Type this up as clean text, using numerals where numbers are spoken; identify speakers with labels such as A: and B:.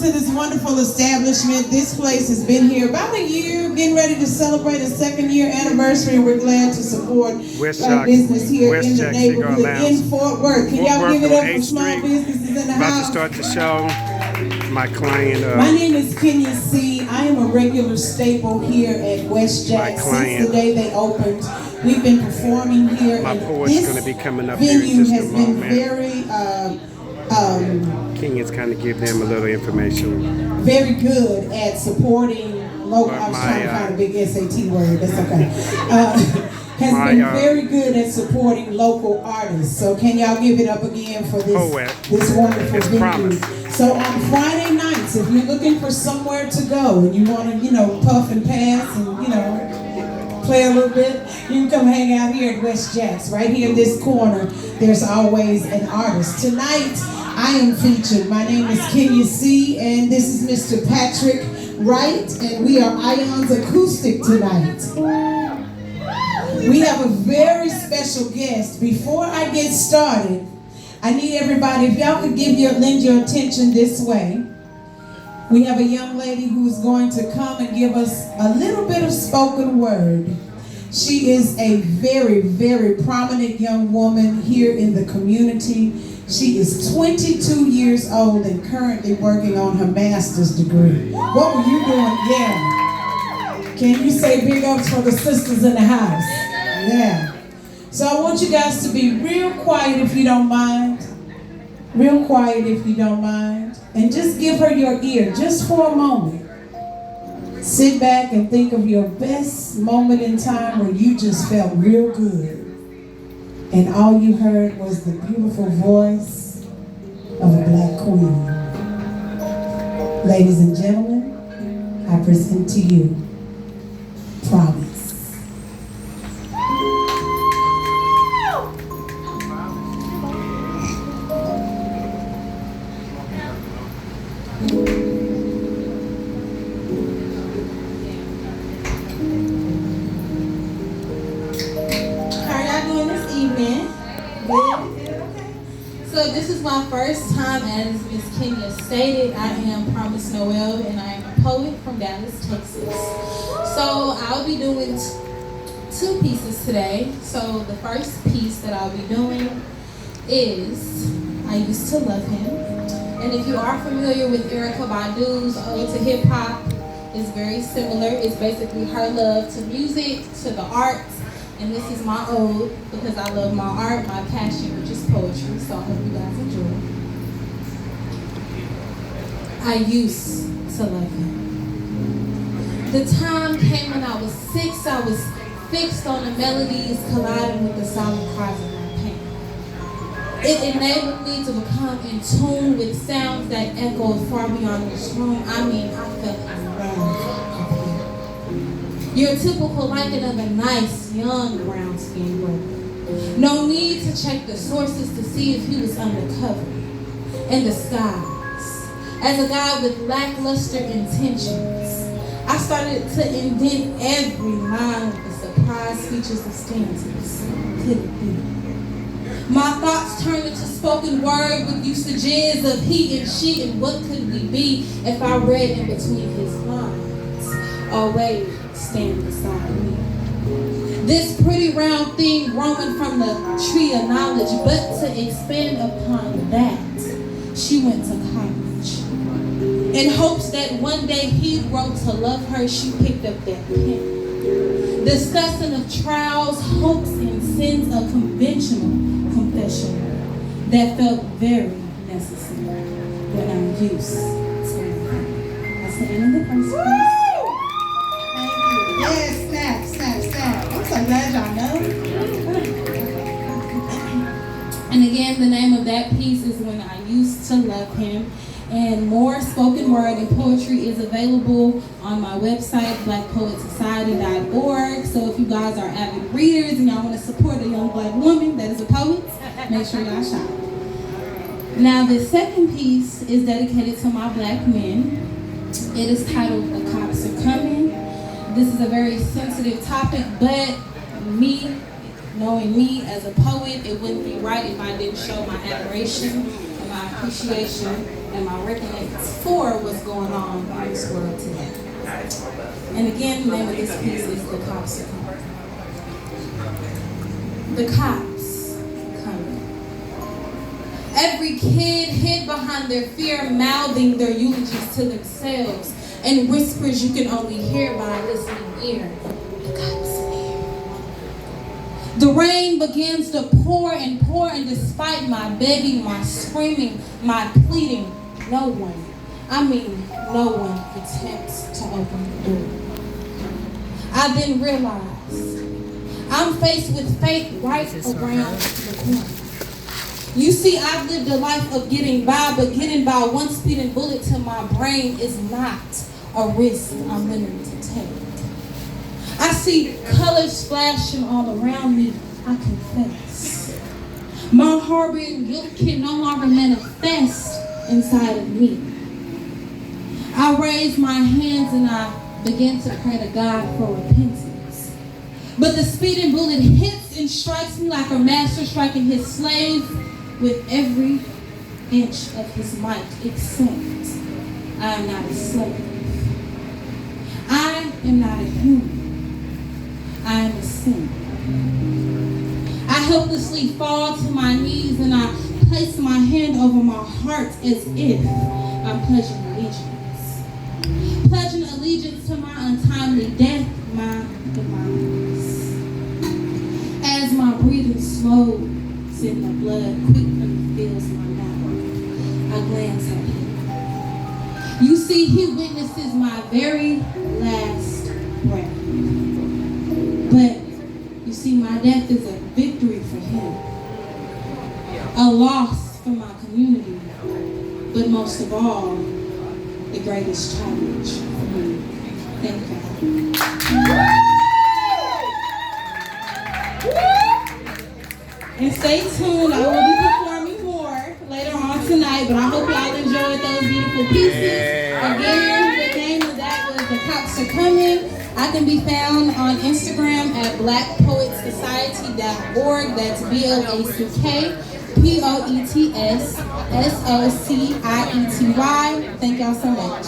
A: to this wonderful establishment. This place has been here about a year, getting ready to celebrate a second year anniversary. We're glad to support black business here in the neighborhood in Fort Worth. Can y'all give it up for small businesses in the house?
B: About to start the show. My client.
A: My name is Kenya C. I am a regular staple here at West Jack since the day they opened. We've been performing here.
B: My poet's going to be coming up
A: here
B: in just a
A: moment.
B: moment.
A: Very
B: Kenya's kind of give them a little information.
A: Very good at supporting local. I was trying to find a big SAT word. That's okay. Has been very good at supporting local artists. So can y'all give it up again for this wonderful venue?
B: Promise.
A: So on Friday nights, if you're looking for somewhere to go and you want to, puff and pass and, play a little bit, you can come hang out here at West Jack's. Right here in this corner, there's always an artist. Tonight, I am featured. My name is Kenya C, and this is Mr. Patrick Wright, and we are AHYONZ Acoustic tonight. We have a very special guest. Before I get started, I need everybody, if y'all could lend your attention this way. We have a young lady who's going to come and give us a little bit of spoken word. She is a very, very prominent young woman here in the community. She is 22 years old and currently working on her master's degree. What were you doing? Yeah. Can you say big ups for the sisters in the house? Yeah. So I want you guys to be real quiet if you don't mind. Real quiet if you don't mind. And just give her your ear just for a moment. Sit back and think of your best moment in time where you just felt real good. And all you heard was the beautiful voice of a black queen. Ladies and gentlemen, I present to you Promise.
C: So this is my first time, as Miss Kenya stated. I am Promise Noellee, and I am a poet from Dallas, Texas. So I'll be doing two pieces today. So the first piece that I'll be doing is I Used to Love Him. And if you are familiar with Erykah Badu's Ode to Hip Hop, it's very similar. It's basically her love to music, to the arts. And this is my ode because I love my art, my passion, which is poetry. So I hope you guys enjoy. I used to love him. The time came when I was 6. I was fixed on the melodies colliding with the silent cries of my pain. It enabled me to become in tune with sounds that echoed far beyond this room. I mean, I felt in love. Your typical liking of a nice, young, brown-skinned brother. No need to check the sources to see if he was undercover, in disguise, as a guy with lackluster intentions. I started to indent every line with the surprise features of stanzas. Could it be? My thoughts turned into spoken word with usages of he and she, and what could we be if I read in between his lines? Oh wait. Stand beside me. This pretty round thing growing from the tree of knowledge, but to expand upon that, she went to college. In hopes that one day he'd grow to love her, she picked up that pen. Discussing of trials, hopes, and sins, a conventional confession that felt very necessary when I used to love her. That's the end of the first piece.
A: Yes, snap, snap, snap. I'm so glad y'all know.
C: And again, the name of that piece is When I Used to Love Him. And more spoken word and poetry is available on my website, blackpoetsociety.org. So if you guys are avid readers and y'all want to support a young black woman that is a poet, make sure y'all shop. Now, the second piece is dedicated to my black men. It is titled The Cops Are Coming. This is a very sensitive topic, but me, knowing me as a poet, it wouldn't be right if I didn't show my admiration and my appreciation and my resonates for what's going on in this world today. And again, the name of this piece is The Cops Are Coming. The cops coming. Every kid hid behind their fear, mouthing their eulogies to themselves, and whispers you can only hear by a listening ear. The cops are here. The rain begins to pour, and despite my begging, my screaming, my pleading, no one attempts to open the door. I then realized I'm faced with fate right around the corner. You see, I've lived a life of getting by, but getting by one speeding bullet to my brain is not a risk I'm willing to take. I see colors flashing all around me, I confess. My harboring guilt can no longer manifest inside of me. I raise my hands and I begin to pray to God for repentance. But the speeding bullet hits and strikes me like a master striking his slave with every inch of his might, except I am not a slave. I am not a human. I am a sinner. I helplessly fall to my knees and I place my hand over my heart as if I'm pledging allegiance. Pledging allegiance to my untimely death, my demise. As my breathing slows and the blood quickly fills my mouth, I glance at him. You see, he witnesses my very last breath. But you see, my death is a victory for him, a loss for my community, but most of all, the greatest challenge for me. Thank God. And stay tuned, I will be performing more later on tonight, but I hope y'all enjoyed those beautiful pieces. Again, the name of that was The Cops Are Coming. I can be found on Instagram at blackpoetsociety.org. That's BLACKPOETSSOCIETY. Thank y'all so much.